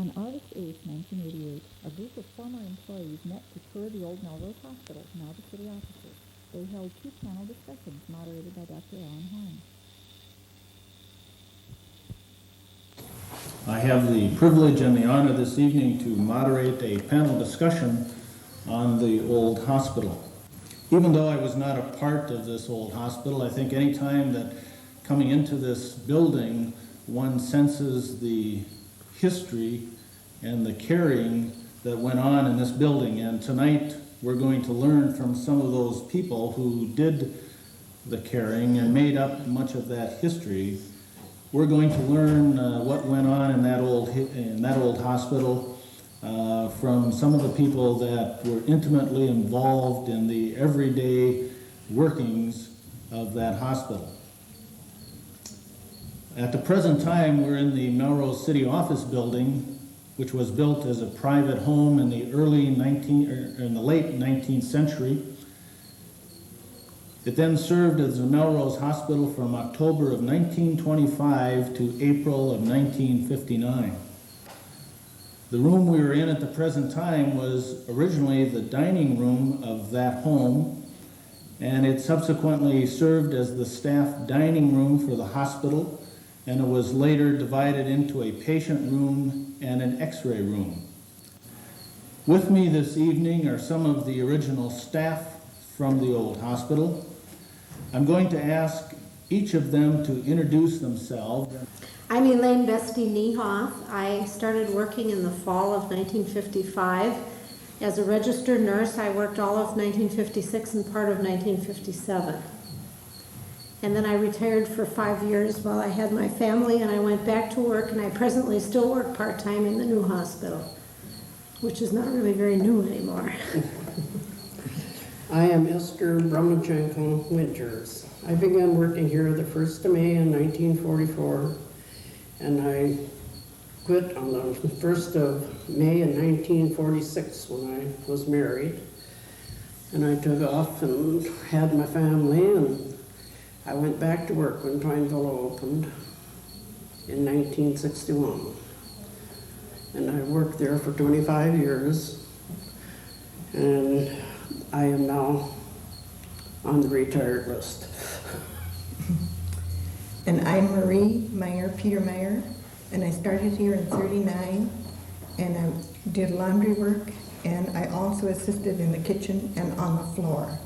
On August 8, 1988, a group of former employees met to tour the old Melrose Hospital, now the city offices. They held two panel discussions moderated by Dr. Alan Horn. I have the privilege and the honor this evening to moderate a panel discussion on the old hospital. Even though I was not a part of this old hospital, I think any time that coming into this building, one senses the history and the caring that went on in this building. And tonight we're going to learn from some of those people who did the caring and made up much of that history. We're going to learn what went on in that old hospital from some of the people that were intimately involved in the everyday workings of that hospital. At the present time, we're in the Melrose City Office building, which was built as a private home in the late 19th century. It then served as the Melrose Hospital from October of 1925 to April of 1959. The room we were in at the present time was originally the dining room of that home, and it subsequently served as the staff dining room for the hospital, and it was later divided into a patient room and an x-ray room. With me this evening are some of the original staff from the old hospital. I'm going to ask each of them to introduce themselves. I'm Elaine Bestie Niehoff. I started working in the fall of 1955. As a registered nurse, I worked all of 1956 and part of 1957. And then I retired for 5 years while I had my family, and I went back to work, and I presently still work part-time in the new hospital, which is not really very new anymore. I am Esther Brumachenko Winters. I began working here the 1st of May in 1944, and I quit on the 1st of May in 1946 when I was married. And I took off and had my family, and I went back to work when Pineville opened in 1961. And I worked there for 25 years, and I am now on the retired list. And I'm Marie Peter Meyer, and I started here in '39, and I did laundry work, and I also assisted in the kitchen and on the floor.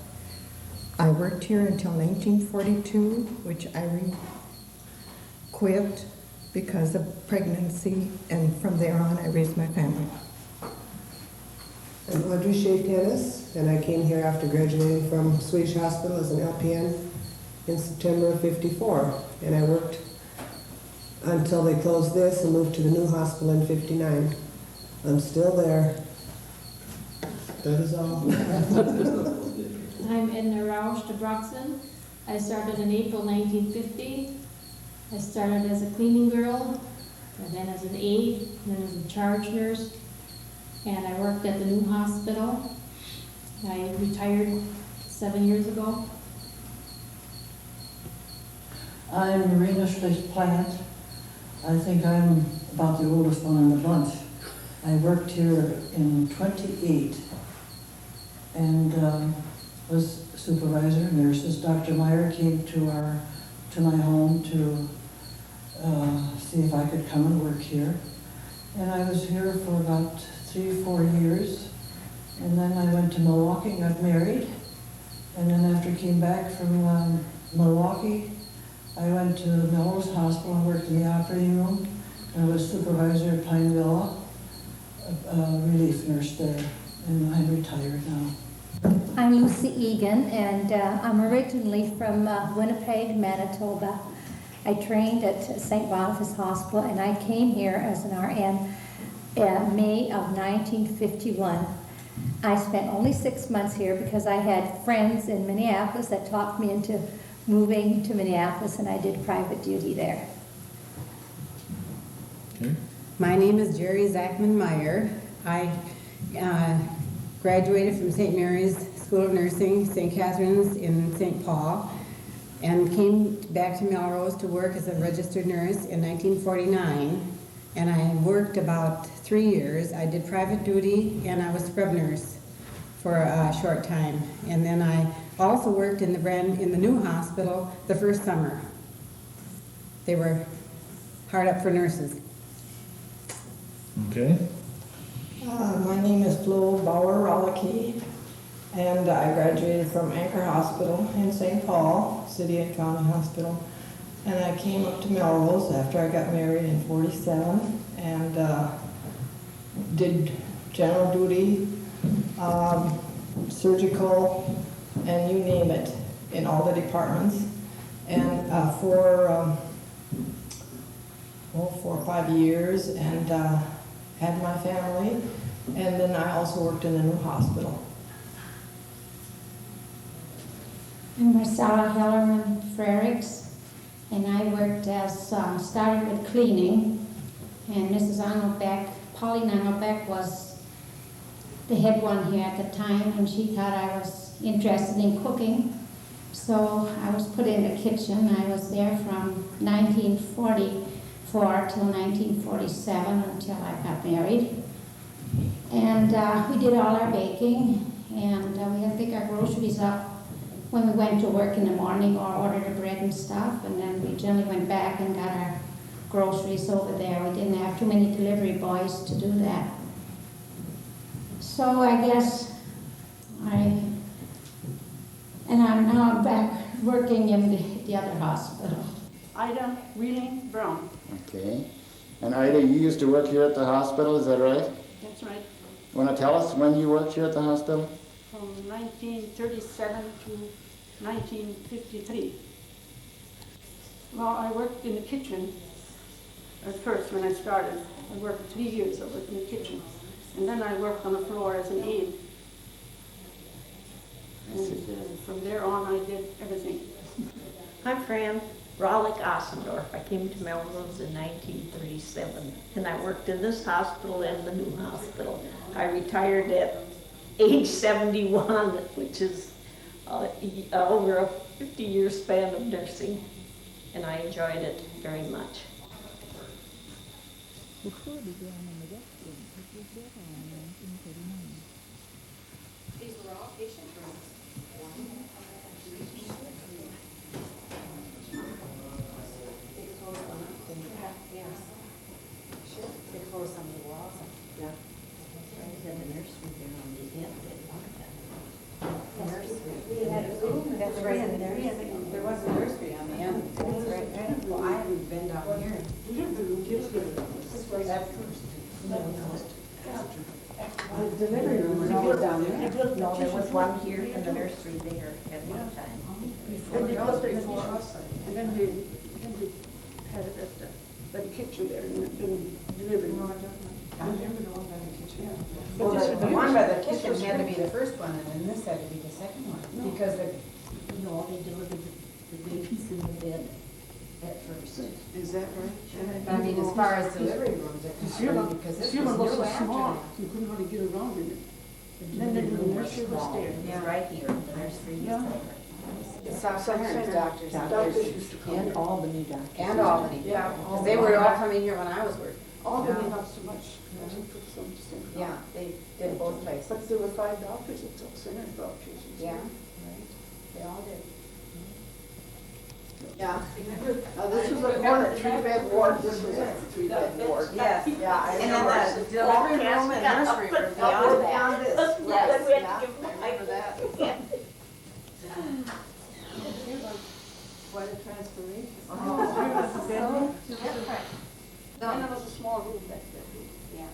I worked here until 1942, which I quit because of pregnancy, and from there on I raised my family. I'm Audrey Shea Tennis, and I came here after graduating from Swedish Hospital as an LPN in September of '54, and I worked until they closed this and moved to the new hospital in '59. I'm still there. That is all. I'm Edna Rausch de Broxen. I started in April 1950. I started as a cleaning girl, and then as an aide, and then as a charge nurse, and I worked at the new hospital. I retired 7 years ago. I'm Marina Schlicht-Plant. I think I'm about the oldest one in the bunch. I worked here in 28 and was supervisor, nurses. Dr. Meyer came to my home to see if I could come and work here. And I was here for about 3 or 4 years. And then I went to Milwaukee, got married. And then after I came back from Milwaukee, I went to Melrose Hospital and worked in the operating room. And I was supervisor at Pineville, a relief nurse there. And I'm retired now. I'm Lucy Egan, and I'm originally from Winnipeg, Manitoba. I trained at St. Boniface Hospital, and I came here as an RN in May of 1951. I spent only 6 months here because I had friends in Minneapolis that talked me into moving to Minneapolis, and I did private duty there. Okay. My name is Jerry Zachman Meyer. I graduated from St. Mary's School of Nursing, St. Catherine's in St. Paul, and came back to Melrose to work as a registered nurse in 1949. And I worked about 3 years. I did private duty and I was scrub nurse for a short time. And then I also worked in the new hospital the first summer. They were hard up for nurses. Okay. My name is Flo Bauer-Rollicke, and I graduated from Anchor Hospital in St. Paul, City and County Hospital. And I came up to Melrose after I got married in '47 and did general duty, surgical, and you name it, in all the departments. And for 4 or 5 years, and had my family. And then I also worked in the new hospital. I'm Marcella Hellerman Frerichs, and I worked as, started with cleaning, and Mrs. Engelbeck, Pauline Engelbeck, was the head one here at the time, and she thought I was interested in cooking. So I was put in the kitchen. I was there from 1944 till 1947 until I got married. And we did all our baking, and we had to pick our groceries up when we went to work in the morning or ordered the bread and stuff, and then we generally went back and got our groceries over there. We didn't have too many delivery boys to do that. So I guess I'm now back working in the other hospital. Ida Wheeling Brown. Okay. And Ida, you used to work here at the hospital, is that right? That's right. Want to tell us when you worked here at the hospital? From 1937 to 1953. Well, I worked in the kitchen at first when I started. I worked 3 years. I worked in the kitchen. And then I worked on the floor as an aide. And from there on, I did everything. I'm Fran Rollick Ossendorf. I came to Melrose in 1937, and I worked in this hospital and the new hospital. I retired at age 71, which is over a 50-year span of nursing, and I enjoyed it very much. The store began in the West Wing, which was built in 1939. These were all patient rooms. They close on the walls. Yeah. And the nursery there on the end. The nursery. That's right. There was a nursery on the end. That's right. Well, I haven't been down here. The living room was always down there. No, there was one here and the nursery there at one time. Then they closed it before us, and then they had it at the kitchen there, and then delivered. I remember the one by the kitchen. Well, the one by the kitchen had to be the first one, and then this had to be the second one, because they delivered the babies in the bed at first. Is that right? I mean, as far as delivery rooms are concerned, because this was was new so after. small, you couldn't really get around in it. Then the nursery was there. Yeah, right here, the nursery was there. South Center's doctors. Doctors used to come. And Albany doctors. And Albany. Yeah. Because they were all coming here when I was working. Albany not so much. I think for some things. Yeah, they did both places. But there were 5 doctors at South Center about patients. Yeah. Right. They all did. Yeah. Now, this was a 3-bed ward, this was a 3-bed ward. Yes, yeah. I And remember. then the delivery room and nursery were beyond that. Yes, Yeah. I remember that. Quite a transformation. Then there was a small room back there. Yeah.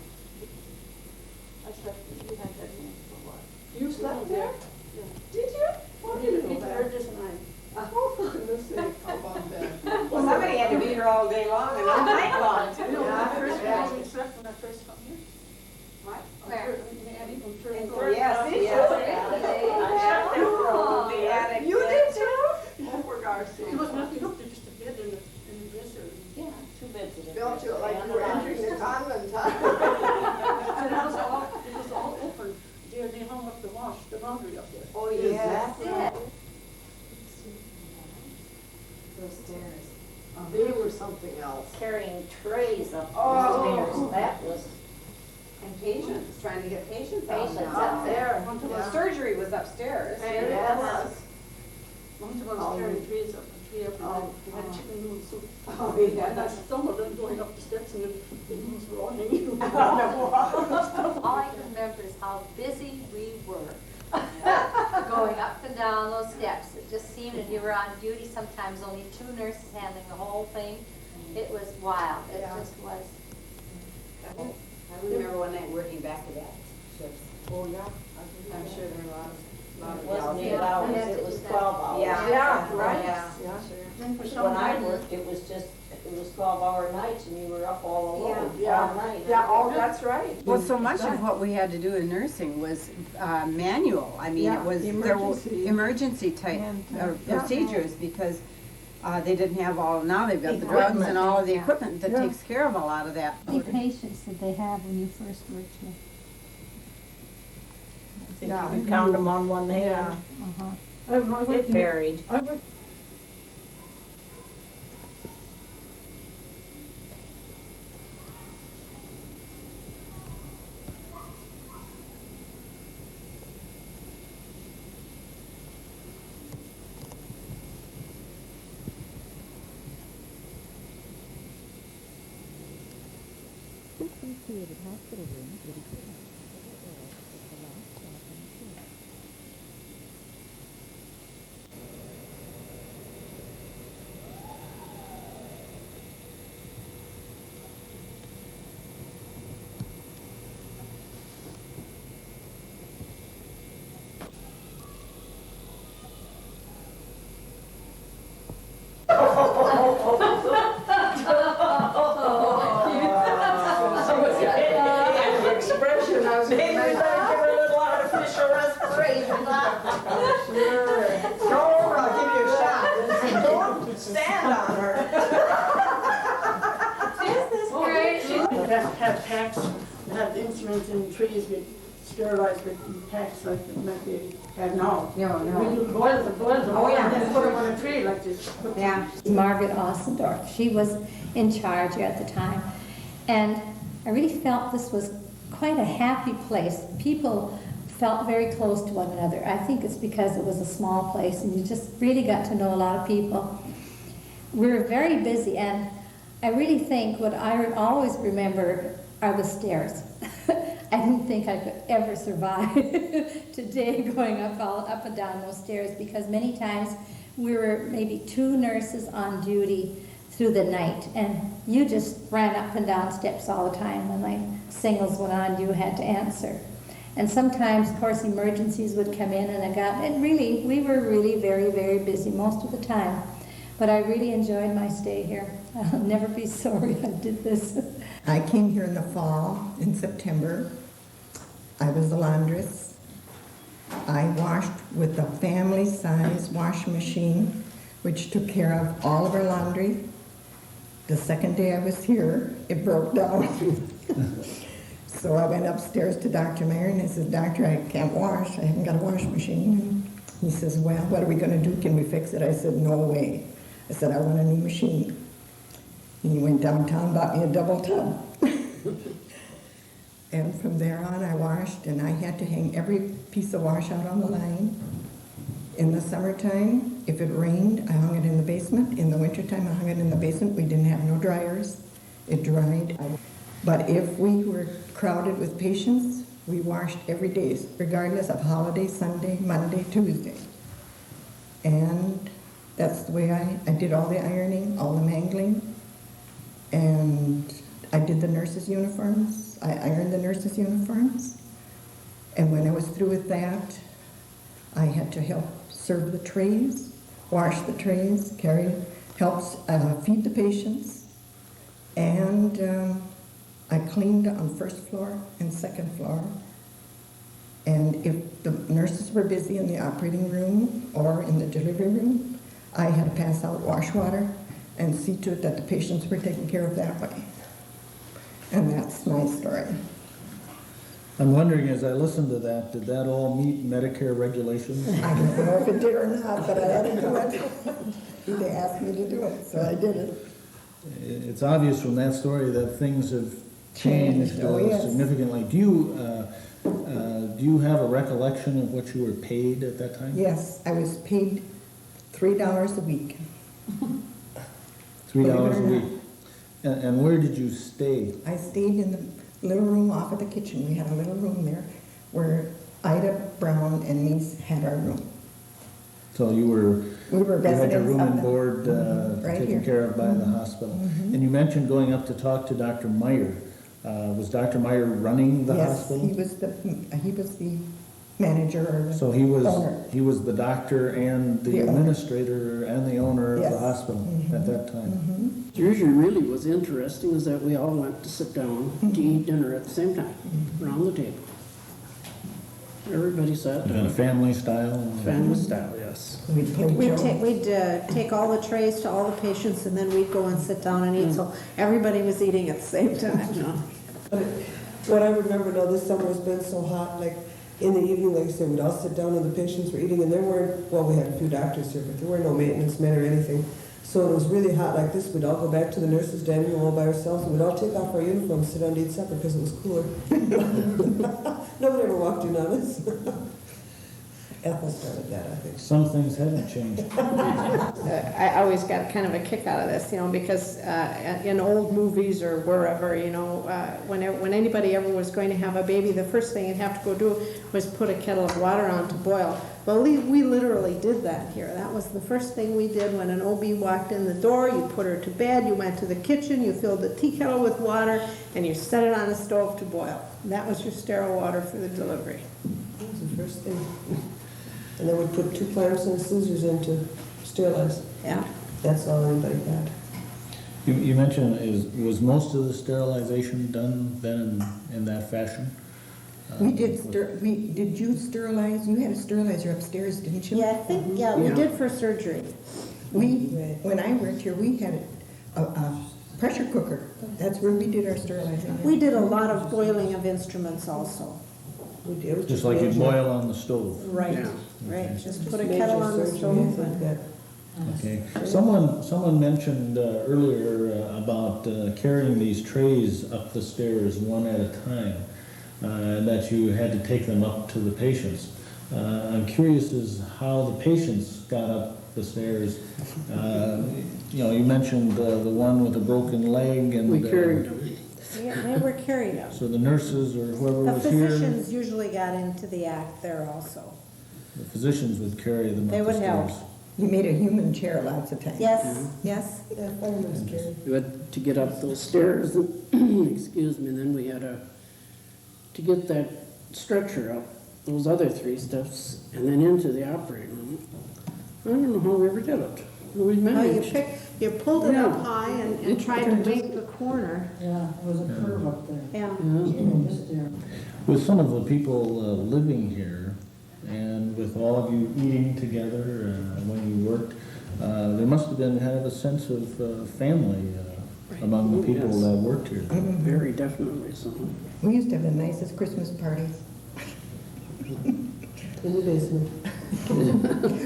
I slept, we had that room for a while. You slept there? Yeah. Did you? Peter Burgess and I. Oh, for goodness sake, how about that? Well, somebody had to be here all day long and all night long too. You know, when I first Yeah. came, we slept when I first come here. What? Where? On third In floor. Yes, yes. Yeah. You did too? Oh, for God's sake. It was nothing, just a bed and a dresser. Yeah, 2 beds in a Built you like and you were a entering the convent, huh? And it was all open. They hung up the laundry up there. Oh, yes. That's it. Those stairs. They were was something else. Carrying trays up the Oh. stairs, that was, And patients, trying to get patients Patients out up there. The surgery was upstairs. And Yeah. it was. One of us carrying trees up, a tree up, and we had chicken noodle soup. Oh, yeah. And I stumbled and going up the steps and the noodles were all hanging. All I can remember is how busy we were. Going up and down those steps. It just seemed that you were on duty, sometimes only 2 nurses handling the whole thing. It was wild. It just was. I remember one night working back to back shifts. Oh, yeah. I'm sure there were a lot of it wasn't 8 Yeah. hours, We had it to was do that. 12 hours. Yeah, right. Yeah. Then for some When I time- worked, it was 12-hour nights and you were up all alone, Yeah. all night. Yeah, oh, that's right. Well, so much of what we had to do in nursing was manual. I mean, it was, there were emergency type procedures because they didn't have all, now they've got the drugs and all of the equipment that takes care of a lot of that. How many patients did they have when you first worked here? You could count them on one hand. Uh-huh. It varied. Since we created hospital rooms, what is it? The last stop on the tour. Expression, I was Maybe we better give her a little artificial respiration. Go over, I'll give you a shot. Don't stand on her. Have packs, have instruments and trees get sterilized with packs like they have now. We do boil them, and then put them on a tree like this. Yeah. Margaret Ossendorf. She was in charge at the time. And I really felt this was quite a happy place. People felt very close to one another. I think it's because it was a small place and you just really got to know a lot of people. We were very busy, and I really think what I always remember are the stairs. I didn't think I could ever survive today going up and down those stairs, because many times we were maybe 2 nurses on duty through the night, and you just ran up and down steps all the time. When like singles went on, you had to answer. And sometimes, of course, emergencies would come in, and we were really very, very busy most of the time. But I really enjoyed my stay here. I'll never be sorry I did this. I came here in the fall, in September. I was a laundress. I washed with a family-size washing machine, which took care of all of our laundry. The second day I was here, it broke down. So I went upstairs to Dr. Mayer and I said, "Doctor, I can't wash. I haven't got a washing machine." And he says, "Well, what are we going to do? Can we fix it?" I said, "No way." I said, "I want a new machine." And he went downtown, bought me a double tub. And from there on, I washed, and I had to hang every piece of wash out on the line. In the summertime, if it rained, I hung it in the basement. In the wintertime, I hung it in the basement. We didn't have no dryers. It dried. But if we were crowded with patients, we washed every day, regardless of holiday, Sunday, Monday, Tuesday. And that's the way I did all the ironing, all the mangling. And I did the nurses' uniforms. I ironed the nurses' uniforms. And when I was through with that, I had to help serve the trays, wash the trays, help feed the patients. And I cleaned on first floor and second floor. And if the nurses were busy in the operating room or in the delivery room, I had to pass out wash water and see to it that the patients were taken care of that way. And that's my story. I'm wondering, as I listened to that, did that all meet Medicare regulations? I don't know if it did or not, but I had to do it. They asked me to do it, so I did it. it's obvious from that story that things have changed Oh, yes. significantly. Do you have a recollection of what you were paid at that time? Yes, I was paid $3 a week. $3 Believe it a or week. not. And where did you stay? I stayed in the little room off of the kitchen. We had a little room there where Ida Brown and me had our room. So We were you had your residents room of and the- board right taken here. care of by the hospital. Mhm. And you mentioned going up to talk to Dr. Meyer. Was Dr. Meyer running the Yes, hospital? he was the manager or the So he was owner. the doctor and the The owner. administrator and the owner of Yes. the hospital at that time. Mhm. Usually really was interesting is that we all went to sit down to eat dinner at the same time, around the table. Everybody sat And a down. family style. Family style, yes. We'd play We'd Joe. take all the trays to all the patients, and then we'd go and sit down and eat, so everybody was eating at the same time. But what I remember though, this summer has been so hot, like in the evening, like I said, we'd all sit down and the patients were eating, and there weren't, well, we had a few doctors here, but there were no maintenance men or anything. So it was really hot like this, we'd all go back to the nurses' dining room all by ourselves, and we'd all take off our uniforms, sit down to eat supper because it was cooler. Nobody ever walked in on us. Ethel started that, I think. Some things haven't changed. I always got kind of a kick out of this, because in old movies or wherever, when anybody ever was going to have a baby, the first thing you'd have to go do was put a kettle of water on to boil. Well, we literally did that here. That was the first thing we did when an OB walked in the door. You put her to bed, you went to the kitchen, you filled the tea kettle with water, and you set it on the stove to boil. That was your sterile water for the delivery. That was the first thing. And then we'd put 2 clamps and scissors in to sterilize. Yeah. That's all anybody had. You mentioned, was most of the sterilization done then in that fashion? Did you sterilize? You had a sterilizer upstairs, didn't you? Yeah, I think, we did for surgery. When I worked here, we had a pressure cooker. That's where we did our sterilizing. We did a lot of boiling of instruments also. We did. Just like you boil on the stove. Right, Yeah. right, just put a Major kettle on the surgery, stove. things like that. Okay. Someone mentioned earlier about carrying these trays up the stairs one at a time, that you had to take them up to the patients. I'm curious as how the patients got up the stairs. You mentioned the one with a broken leg and... We carried them. Yeah, they were carried up. So the nurses or whoever The was here... physicians usually got into the act there also. The physicians would carry them They up the would help. stairs. You made a human chair lots of times. Yes, yes. Yeah, fireman's carry. We had to get up those stairs, excuse me, and then we had to get that stretcher up, those other 3 steps, and then into the operating room. I don't know how we ever did it. We managed. You pulled it up Yeah. high and tried to make the corner. Yeah, there was a curve up there. Yeah. Yeah. Just there. With some of the people living here, and with all of you eating together when you worked, there must have been kind of a sense of family among the people Yes. that worked here. Very definitely so. We used to have the nicest Christmas parties. In the basement.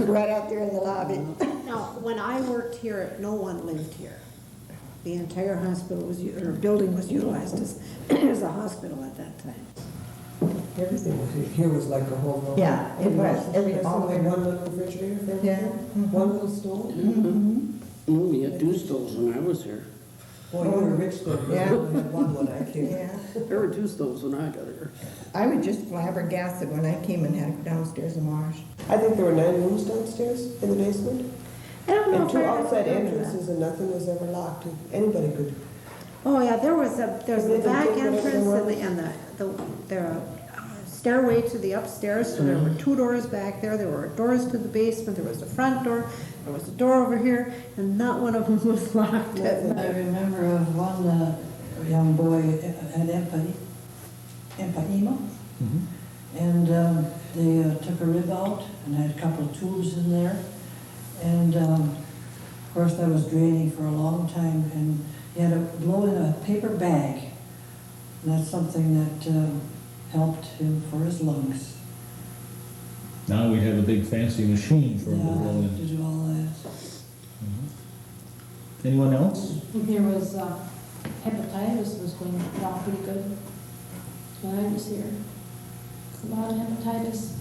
Right out there in the lobby. Now, when I worked here, no one lived here. The entire hospital building was utilized as a hospital at that time. Everything was here was like a whole room. Yeah, it was. All the way One around. little refrigerator for everything. Yeah. One little stove. We had 2 stoves when I was here. Boy, you were rich then. Yeah. We only had one when I came. Yeah. There were 2 stoves when I got here. I was just flabbergasted when I came and had to go downstairs and wash. I think there were 9 rooms downstairs in the basement. I don't know And if 2 I ever outside remember that. entrances, and nothing was ever locked. Anybody could. Oh, yeah, there was the They back take whatever they entrance want. and the stairway to the upstairs, so there were 2 doors back there, there were doors to the basement, there was the front door, there was a door over here, and not one of them was locked at I night. remember of one young boy had emphysema, and they took a rib out and had a couple of tubes in there. And of course, that was draining for a long time, and he had to blow in a paper bag. And that's something that helped him for his lungs. Now we have a big fancy machine for them to blow To in. do all that. Anyone else? There was hepatitis was going down pretty good when I was here. A lot of hepatitis.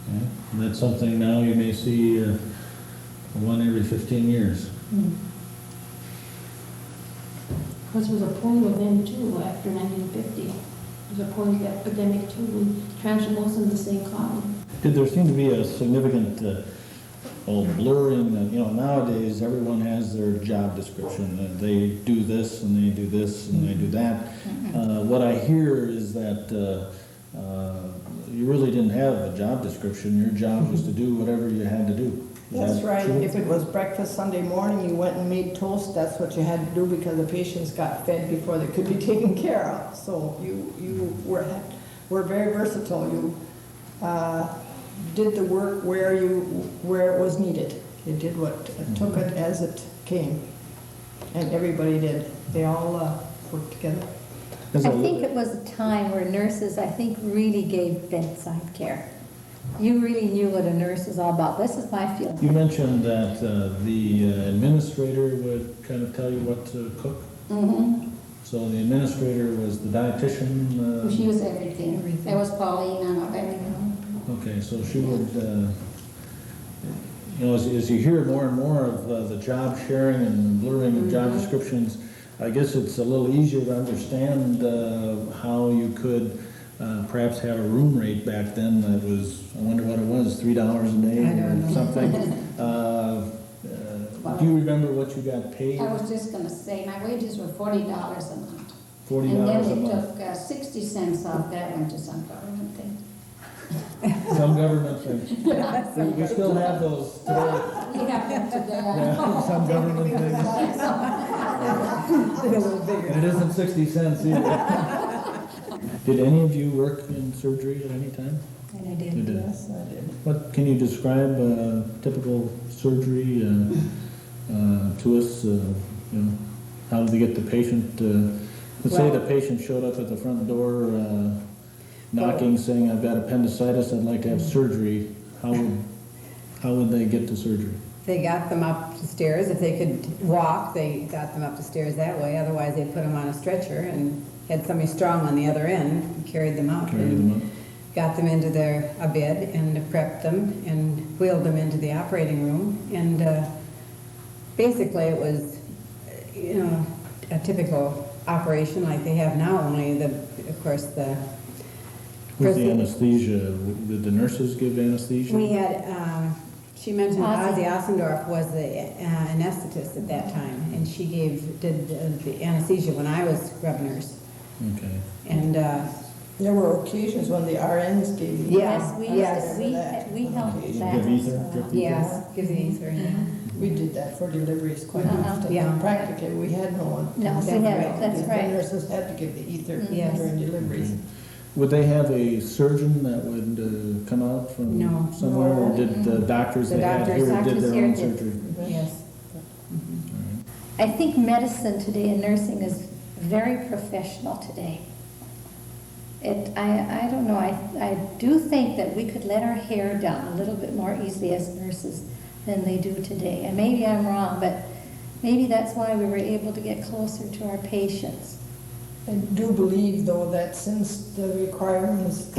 Okay. That's something now you may see one every 15 years. Because there was a polio then too, after 1950. There was a polio epidemic too. We transferred most in the same county. Did there seem to be a significant blurring? Nowadays everyone has their job description. They do this and they do this and they do that. What I hear is that you really didn't have a job description. Your job was to do whatever you had to do. Is That's that right. true? If it was breakfast Sunday morning, you went and made toast, that's what you had to do because the patients got fed before they could be taken care of. So you were very versatile. You did the work where it was needed. You did took it as it came. And everybody did. They all worked together. I think it was a time where nurses, I think, really gave bedside care. You really knew what a nurse was all about. This is my feeling. You mentioned that the administrator would kind of tell you what to cook. Mm-hmm. So the administrator was the dietitian. She was everything. There was Pauline and everything. Okay, so she would. As you hear more and more of the job sharing and blurring of job descriptions, I guess it's a little easier to understand how you could perhaps have a room rate back then that was, I wonder what it was, $3 a day or something. Do you remember what you got paid? I was just going to say, my wages were $40 a month. $40 and then a they month. took 60 cents off that, went to some government thing. Some government thing. We still have those today. We have them today. Yeah, some government things. And it isn't 60 cents either. Did any of you work in surgery at any time? And I did. You did. Yes, I did. What can you describe typical surgery to us? How did they get the patient? Let's say the patient showed up at the front door, knocking, saying, "I've got appendicitis. I'd like to have surgery." How would they get to surgery? They got them up the stairs. If they could walk, they got them up the stairs that way. Otherwise, they put them on a stretcher and had somebody strong on the other end and carried them out. Got them into a bed and prepped them and wheeled them into the operating room. And basically, it was, a typical operation like they have now. Only of course, the With the anesthesia, did the nurses give anesthesia? We had, she mentioned Ozzy Ossendorf was the anesthetist at that time, and she did the anesthesia when I was scrub nurse. Okay. And there were occasions when the RNs gave you. Yes, we helped with that. Give ether? Drip ether? Yes, give the ether. Yeah. We did that for deliveries quite often. Yeah. Practically, we had no one. No, that's right. The nurses had to give the ether Yes. during deliveries. Would they have a surgeon that would come out from somewhere, or did the doctors they had here did their own surgery? Yes. I think medicine today and nursing is very professional today. I don't know, I do think that we could let our hair down a little bit more easily as nurses than they do today. And maybe I'm wrong, but maybe that's why we were able to get closer to our patients. I do believe, though, that since the requirements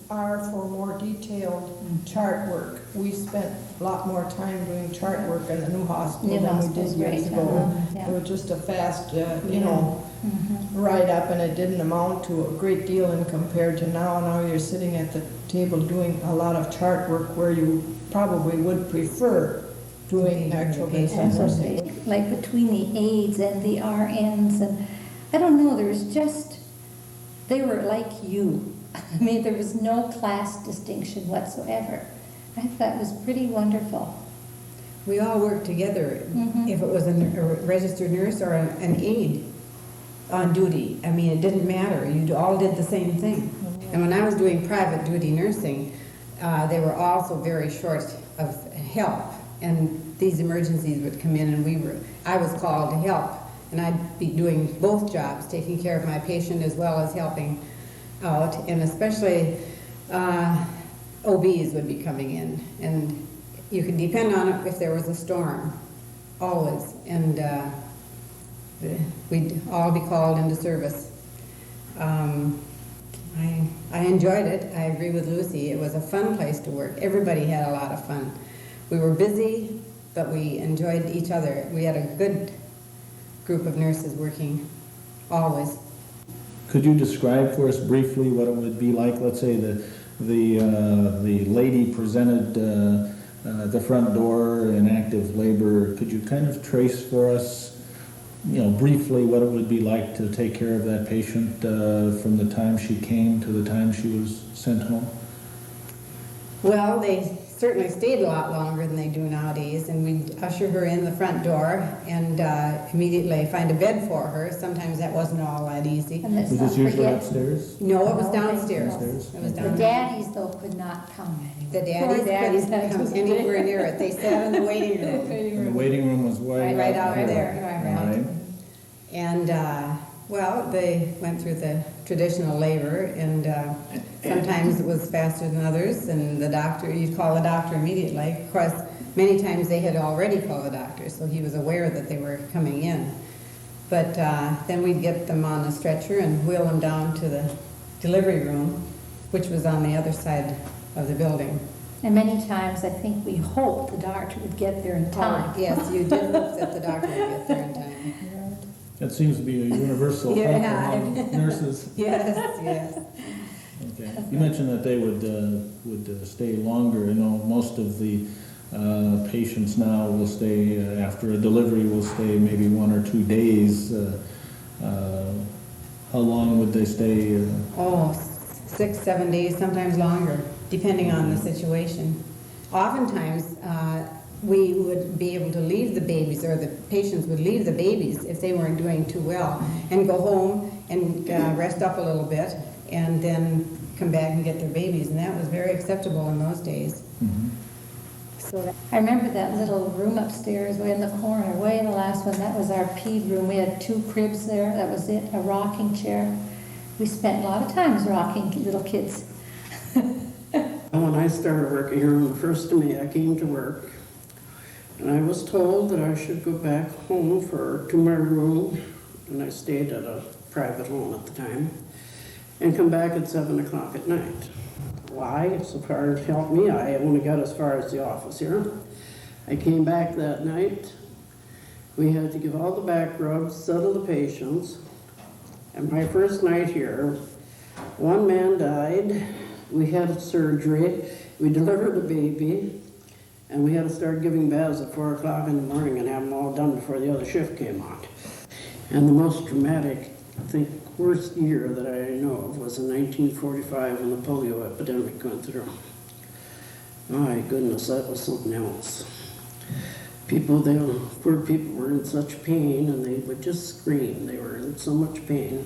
are for more detailed chart work, we spent a lot more time doing chart work in the new hospital than we did years ago. It was just a fast, write-up, and it didn't amount to a great deal in compared to now. Now you're sitting at the table doing a lot of chart work where you probably would prefer doing actual patient nursing. Like between the aides and the RNs, and I don't know, they were like you. I mean, there was no class distinction whatsoever. I thought it was pretty wonderful. We all worked together, if it was a registered nurse or an aide on duty. I mean, it didn't matter. You all did the same thing. And when I was doing private duty nursing, they were also very short of help. And these emergencies would come in, and I was called to help. And I'd be doing both jobs, taking care of my patient as well as helping out. And especially OBs would be coming in. And you could depend on it if there was a storm. always. And we'd all be called into service. I enjoyed it. I agree with Lucy. It was a fun place to work. Everybody had a lot of fun. We were busy, but we enjoyed each other. We had a good group of nurses working, always. Could you describe for us briefly what it would be like? Let's say the lady presented at the front door in active labor. Could you kind of trace for us, briefly what it would be like to take care of that patient from the time she came to the time she was sent home? Well, they certainly stayed a lot longer than they do nowadays, and we'd usher her in the front door and immediately find a bed for her. Sometimes that wasn't all that easy. And Was this usually upstairs? No, it was downstairs. Downstairs? It was The downstairs. daddies, though, could not come The anywhere. daddies couldn't come anywhere near it. They sat in the waiting room. And the waiting room was Right out here. there. Right. And, well, they went through the traditional labor, and sometimes it was faster than others, and the doctor, you'd call the doctor immediately. Of course, many times they had already called the doctor, so he was aware that they were coming in. But then we'd get them on a stretcher and wheel them down to the delivery room, which was on the other side of the building. And many times, I think we hoped the doctor would get there in time. Oh, yes, you did hope that the doctor would get there in time. That seems to be a universal hope among nurses. Yes. Okay. You mentioned that they would stay longer. I know most of the patients now will stay, after a delivery, will stay maybe 1 or 2 days. How long would they stay? 6, 7 days, sometimes longer, depending on the situation. Oftentimes, we would be able to leave the babies, or the patients would leave the babies if they weren't doing too well, and go home and rest up a little bit, and then come back and get their babies, and that was very acceptable in those days. Mm-hmm. So I remember that little room upstairs, way in the corner, way in the last one. That was our ped room. We had 2 cribs there. That was it, a rocking chair. We spent a lot of times rocking little kids. When I started working here on the 1st of May, I came to work, and I was told that I should go back home to my room, and I stayed at a private home at the time, and come back at 7 o'clock at night. Why? So far as helped me, I only got as far as the office here. I came back that night. We had to give all the back rubs, settle the patients, and my first night here, 1 man died. We had surgery. We delivered a baby. And we had to start giving baths at 4 o'clock in the morning and have them all done before the other shift came on. And the most dramatic, I think, worst year that I know of was in 1945 when the polio epidemic went through. My goodness, that was something else. Poor people were in such pain, and they would just scream. They were in so much pain.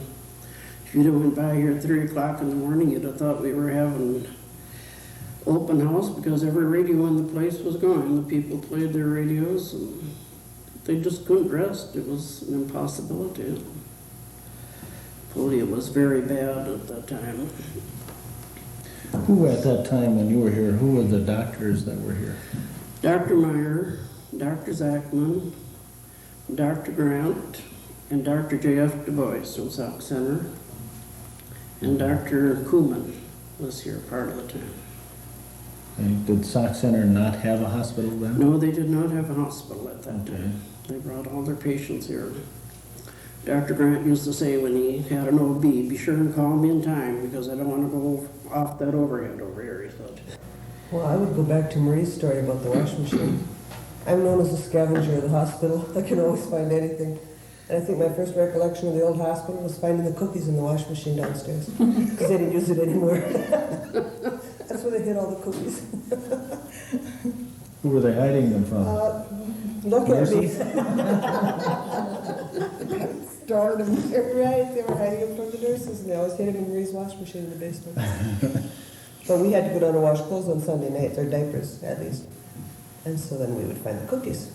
If you'd have went by here at 3 o'clock in the morning, you'd have thought we were having open house, because every radio in the place was going. The people played their radios, and they just couldn't rest. It was an impossibility. Polio was very bad at that time. Who at that time when you were here, who were the doctors that were here? Dr. Meyer, Dr. Zachman, Dr. Grant, and Dr. J.F. Du Bois from Sauk Center, and Dr. Kuhlman was here part of the time. And did Sauk Center not have a hospital then? No, they did not have a hospital at that Okay. time. They brought all their patients here. Dr. Grant used to say when he had an OB, be sure and call me in time, because I don't want to go off that overhead over here, he said. Well, I would go back to Marie's story about the washing machine. I'm known as a scavenger of the hospital. I can always find anything. And I think my first recollection of the old hospital was finding the cookies in the washing machine downstairs, because they didn't use it anymore. That's where they hid all the cookies. Who were they hiding them from? Look at me. Stored them. Right, they were hiding them from the nurses, and they always hid them in Marie's washing machine in the basement. But we had to go down to wash clothes on Sunday nights, or diapers at least. And so then we would find the cookies.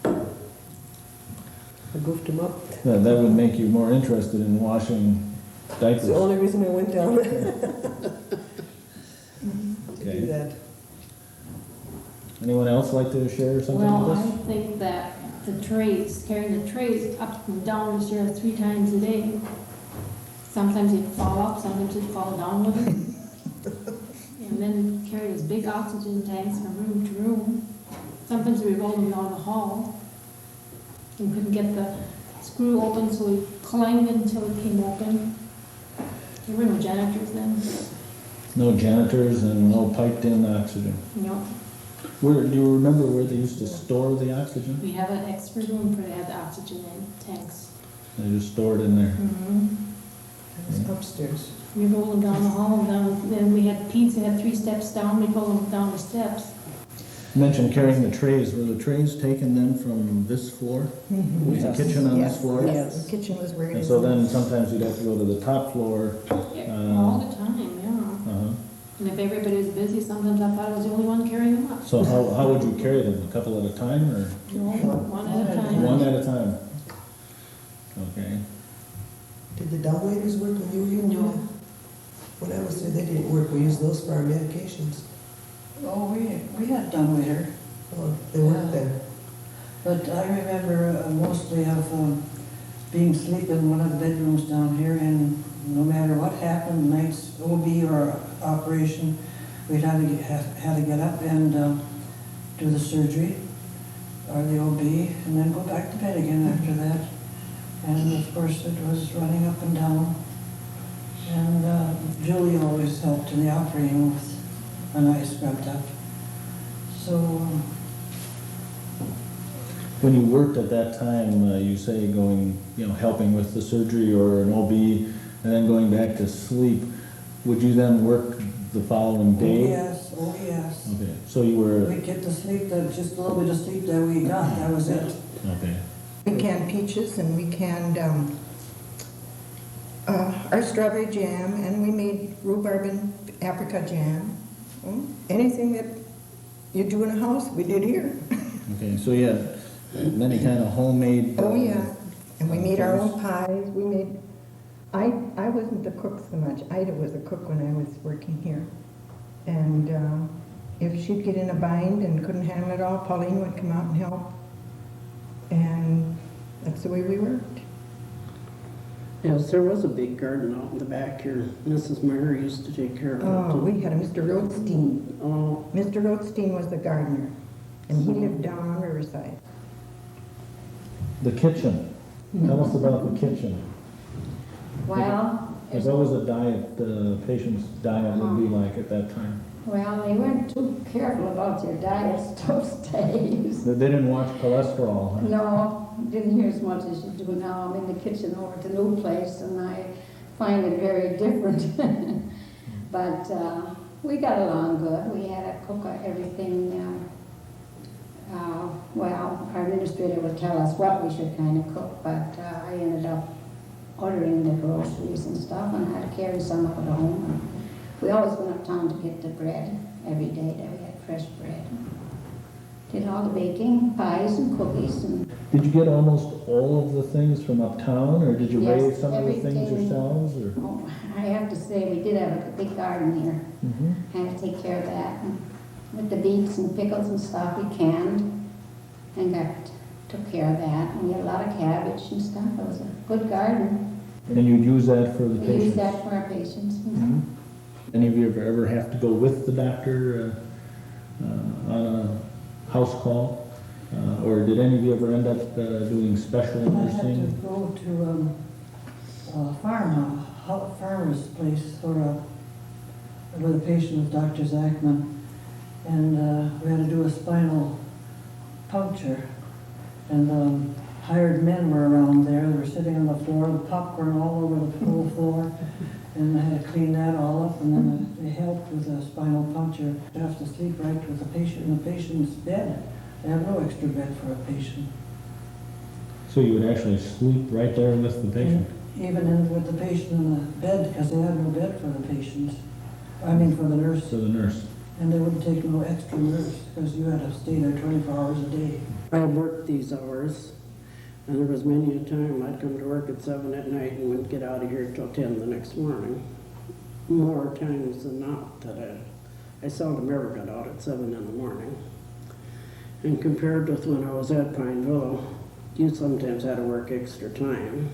I goofed them up. Yeah, that would make you more interested in washing diapers. It's the only reason I went down. Okay. Do that. Anyone else like to share something Well, with I us? think that the trays, carrying the trays up and down the stairs 3 times a day. Sometimes he'd fall up, sometimes he'd fall down with him. And then carry those big oxygen tanks from room to room. Sometimes we rolled them down the hall. We couldn't get the screw open, so we clanged it until it came open. There were no janitors then. No janitors and no piped-in oxygen. No. Where, do you remember where they used to store the oxygen? We have an extra room for the oxygen tanks. They just store it in there. It's upstairs. We rolled them down the hall and down, then we had pizza, had 3 steps down, we rolled them down the steps. You mentioned carrying the trays. Were the trays taken then from this floor? Was the kitchen on this floor? Yes, the kitchen was where it And is. so then sometimes you'd have to go to the top floor. All the time, yeah. Uh-huh. And if everybody was busy, sometimes I thought I was the only one carrying them up. So how would you carry them? A couple at a time or? No, one at a time. One at a time. Okay. Did the dumbwaiters work when you were here? No. When I was there, they didn't work. We used those for our medications. Oh, we had dumbwaiter. Oh, they worked then. But I remember mostly of being asleep in one of the bedrooms down here, and no matter what happened, night's OB or operation, we'd had to get up and do the surgery or the OB, and then go back to bed again after that. And of course, it was running up and down. And Julie always helped in the operating room with a nice scrubbed up. So. When you worked at that time, you say going, helping with the surgery or an OB, and then going back to sleep, would you then work the following day? Oh yes. Okay, so you were. We'd get to sleep, just a little bit of sleep that we got, that was it. Okay. We canned peaches and we canned our strawberry jam, and we made rhubarb and apricot jam. Anything that you do in a house, we did here. Okay, so you had many kind of homemade. Oh, yeah. And we made our own pies. We made, I wasn't the cook so much. Ida was a cook when I was working here. And if she'd get in a bind and couldn't handle it all, Pauline would come out and help. And that's the way we worked. Yes, there was a big garden out in the back here. Mrs. Meyer used to take care of it. Oh, we had a Mr. Rothstein. Oh, Mr. Rothstein was the gardener, and he lived down on Riverside. The kitchen. Tell us about the kitchen. Well, What was the diet, the patient's diet would be like at that time? well, they weren't too careful about their diets those days. They didn't watch cholesterol, huh? No, didn't hear as much as you do now. I'm in the kitchen over at the new place, and I find it very different. But we got along good. We had a cook everything. Well, our administrator would tell us what we should kind of cook, but I ended up ordering the groceries and stuff, and I had to carry some up at home. And we always went uptown to get the bread every day that we had fresh bread. Did all the baking, pies and cookies. And Did you get almost all of the things from uptown, or did you Yes, raise some of the things everything. yourselves? Or? oh, I have to say, we did have a big garden here. Mm-hmm. I had to take care of that. And with the beets and pickles and stuff, we canned and took care of that. And we had a lot of cabbage and stuff. It was a good garden. And you'd use that for the We patients? used that for our patients. Mm-hmm. Any of you ever have to go with the doctor on a house call? Or did any of you ever end up doing special I had to nursing? go to a farmer's place with a patient with Dr. Zachman, and we had to do a spinal puncture, and hired men were around there. They were sitting on the floor, with popcorn all over the whole floor, and I had to clean that all up, and then they helped with a spinal puncture. You have to sleep right with the patient in the patient's bed. They have no extra bed for a patient. So you would actually sleep right there with the patient? Even with the patient in the bed, because they had no bed for the patients. I mean, for the nurse. For the nurse. And they wouldn't take no extra nurse, because you had to stay there 24 hours a day. I worked these hours, and there was many a time I'd come to work at 7 at night and wouldn't get out of here till 10 the next morning. More times than not that I seldom ever got out at 7 in the morning. And compared with when I was at Pineville, you sometimes had to work extra time,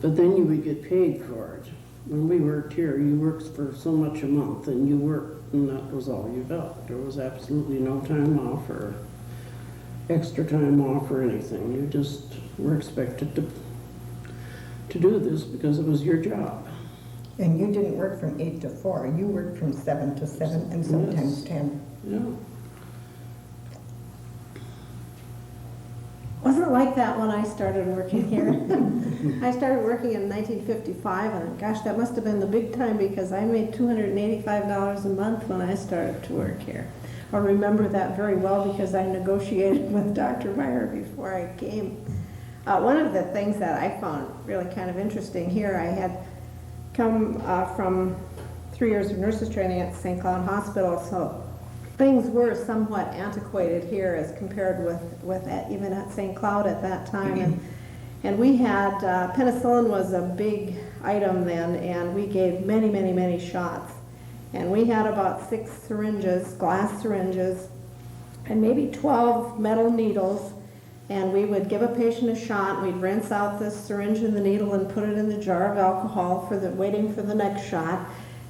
but then you would get paid for it. When we worked here, you worked for so much a month, and you worked, and that was all you got. There was absolutely no time off or extra time off or anything. You just were expected to do this because it was your job. And you didn't work from 8 to 4, you worked from 7 to 7 and sometimes 10. Yeah. Wasn't like that when I started working here. I started working in 1955, and gosh, that must have been the big time because I made $285 a month when I started to work here. I remember that very well because I negotiated with Dr. Meyer before I came. One of the things that I found really kind of interesting here, I had come from 3 years of nurses training at St. Cloud Hospital, so things were somewhat antiquated here as compared with even at St. Cloud at that time. And we had, penicillin was a big item then, and we gave many, many, many shots. And we had about 6 syringes, glass syringes, and maybe 12 metal needles. And we would give a patient a shot, we'd rinse out the syringe and the needle and put it in the jar of alcohol waiting for the next shot.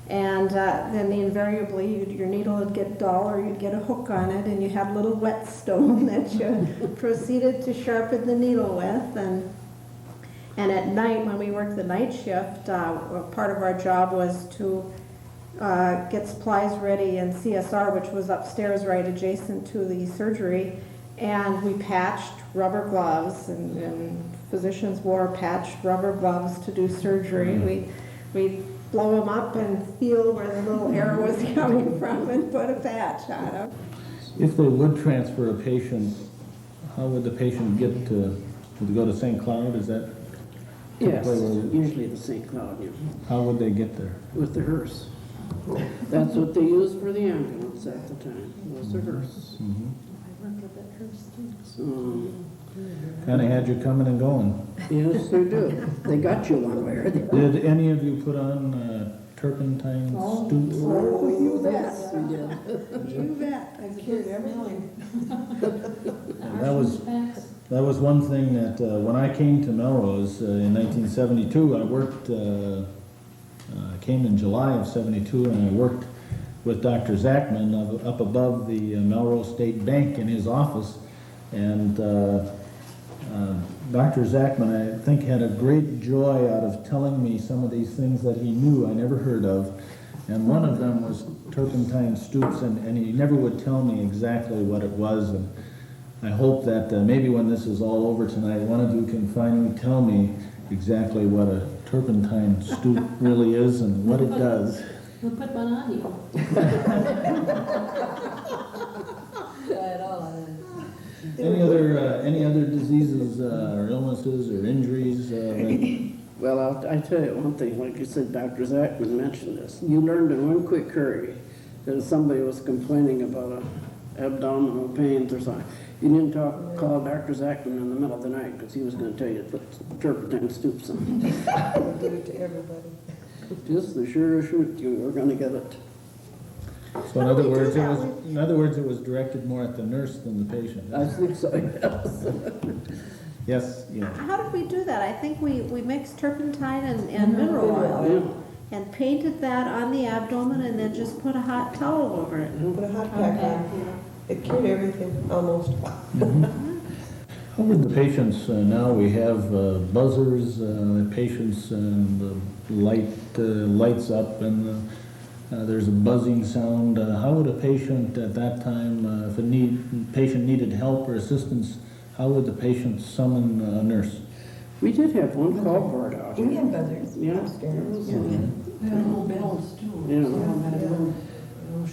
And then invariably your needle would get dull or you'd get a hook on it, and you had a little whetstone that you proceeded to sharpen the needle with. And at night, when we worked the night shift, part of our job was to get supplies ready in CSR, which was upstairs right adjacent to the surgery. And we patched rubber gloves, and physicians wore patched rubber gloves to do surgery. We'd blow them up and feel where the little arrow was coming from and put a patch on them. If they would transfer a patient, how would the patient get to go to St. Cloud? Is that? Yes, usually the St. Cloud. Yeah. How would they get there? With the hearse. That's what they used for the ambulance at the time, was the hearse. Mm-hmm. So, kind of had you coming and going. yes, they do. They got you one way or the other. Did any of you put on turpentine stoops? Oh, you bet. Yes, we did. You bet. I cured everything. That was one thing that when I came to Melrose in 1972, I worked, came in July of 72, and I worked with Dr. Zachman up above the Melrose State Bank in his office. And Dr. Zachman, I think, had a great joy out of telling me some of these things that he knew I never heard of. And one of them was turpentine stoops, and he never would tell me exactly what it was. And I hope that maybe when this is all over tonight, one of you can finally tell me exactly what a turpentine stoop really is and what it does. We'll put one on you. Any other diseases or illnesses or injuries? Well, I tell you one thing, like you said, Dr. Zachman mentioned this. You learned in one quick hurry that if somebody was complaining about abdominal pains or something, you didn't call Dr. Zachman in the middle of the night because he was going to tell you to put turpentine stoops on. Did it to everybody. Just the sure shoot you were going to get it. So in other words, it was directed more at the nurse than the patient. I think so, yes. Yes, yeah. How did we do that? I think we mixed turpentine and mineral oil and painted that on the abdomen and then just put a hot towel over it. Put a hot pack on. It cured everything, almost. Mm-hmm. How would the patients, now we have buzzers, patients and the lights up and there's a buzzing sound. How would a patient at that time, if a patient needed help or assistance, how would the patient summon a nurse? We did have one call board out here. We had buzzers upstairs. Yeah. We had little bells too. Yeah. Little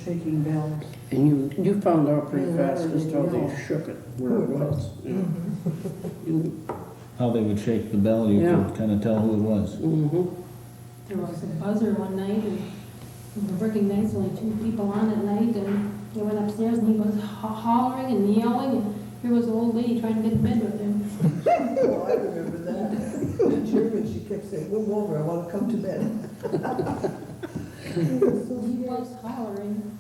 shaking bells. And you found out pretty fast just how they shook it, where it was. Yeah. How they would shake the bell, you could kind of tell who it was. Mm-hmm. There was a buzzer one night, and we were working nights, only 2 people on at night, and they went upstairs, and he was hollering and yelling, and here was an old lady trying to get in bed with him. Oh, I remember that. Sherman, she kept saying, "Move over, I want to come to bed." He was hollering.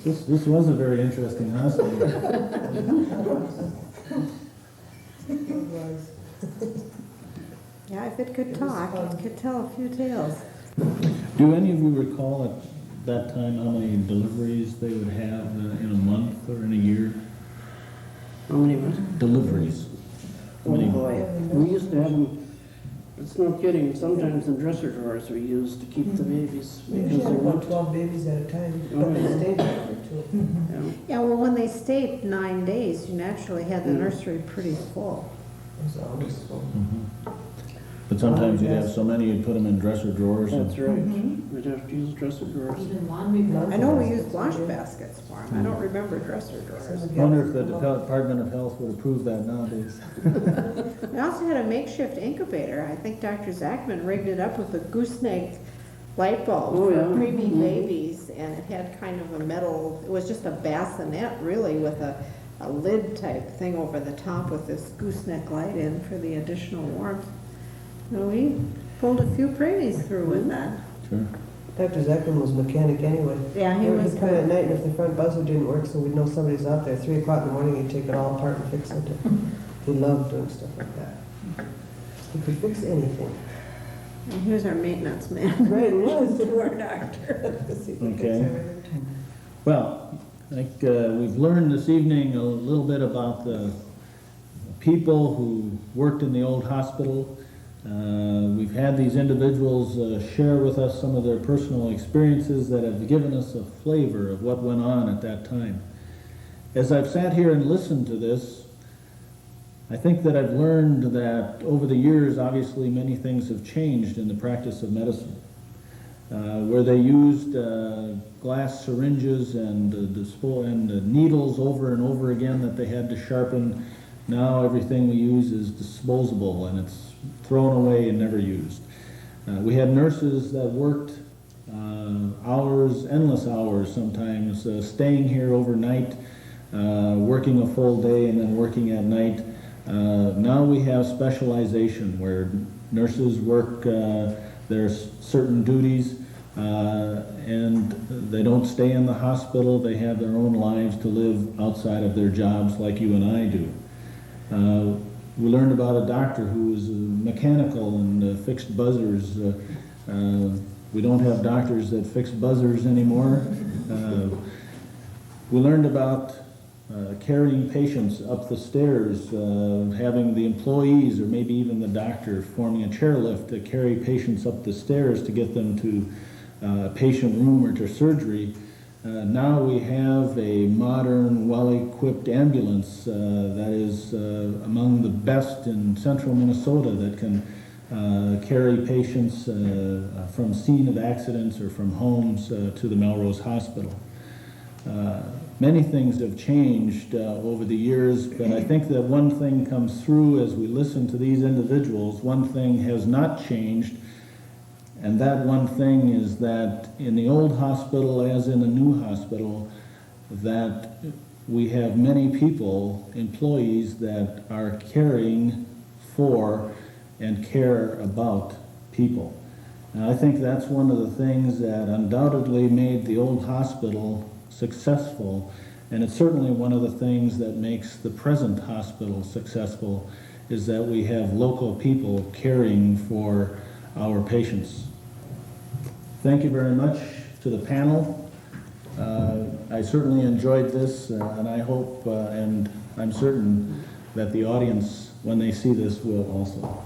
This was a very interesting hospital. It was. Yeah, if it could talk, it could tell a few tales. Do any of you recall at that time how many deliveries they would have in a month or in a year? How many was it? Deliveries. How Oh many? boy, we used to have them, it's no kidding, sometimes the dresser drawers were used to keep the babies. We Because usually they had about went, 12 babies at a time, Oh, but they yeah. stayed there for 2. yeah. Yeah, well, when they stayed 9 days, you naturally had the nursery pretty full. It was always full. Mhm. But sometimes you'd have so many, you'd put them in dresser drawers. That's right, we'd have to use dresser drawers. Even laundry I know we used wash baskets for them. I don't remember dresser drawers. I wonder if the Department of Health would approve that nowadays. We also had a makeshift incubator. I think Dr. Zachman rigged it up with a gooseneck light bulb Oh, for yeah. preemie Mhm. babies, and it had kind of a metal, it was just a bassinet really with a lid type thing over the top with this gooseneck light in for the additional warmth. So we pulled a few preemies through with that. Sure. Dr. Zeckman was a mechanic anyway. Yeah, he was He'd come at good. night, and if the front buzzer didn't work, so we'd know somebody's out there, 3 o'clock in the morning, he'd take it all apart and fix it. He loved doing stuff like that. He could fix anything. And he was our maintenance man. Right, he was. To our doctor. Okay. Well, I think we've learned this evening a little bit about the people who worked in the old hospital. We've had these individuals share with us some of their personal experiences that have given us a flavor of what went on at that time. As I've sat here and listened to this, I think that I've learned that over the years, obviously, many things have changed in the practice of medicine. Where they used glass syringes and needles over and over again that they had to sharpen, now everything we use is disposable and it's thrown away and never used. We had nurses that worked hours, endless hours sometimes, staying here overnight, working a full day and then working at night. Now we have specialization where nurses work their certain duties and they don't stay in the hospital. They have their own lives to live outside of their jobs like you and I do. We learned about a doctor who was mechanical and fixed buzzers. We don't have doctors that fix buzzers anymore. We learned about carrying patients up the stairs, having the employees or maybe even the doctor forming a chairlift to carry patients up the stairs to get them to a patient room or to surgery. Now we have a modern, well-equipped ambulance that is among the best in central Minnesota that can carry patients from scene of accidents or from homes to the Melrose Hospital. Many things have changed over the years, but I think that one thing comes through as we listen to these individuals. One thing has not changed, and that one thing is that in the old hospital, as in the new hospital, that we have many people, employees, that are caring for and care about people. And I think that's one of the things that undoubtedly made the old hospital successful, and it's certainly one of the things that makes the present hospital successful, is that we have local people caring for our patients. Thank you very much to the panel. I certainly enjoyed this, and I hope and I'm certain that the audience, when they see this, will also.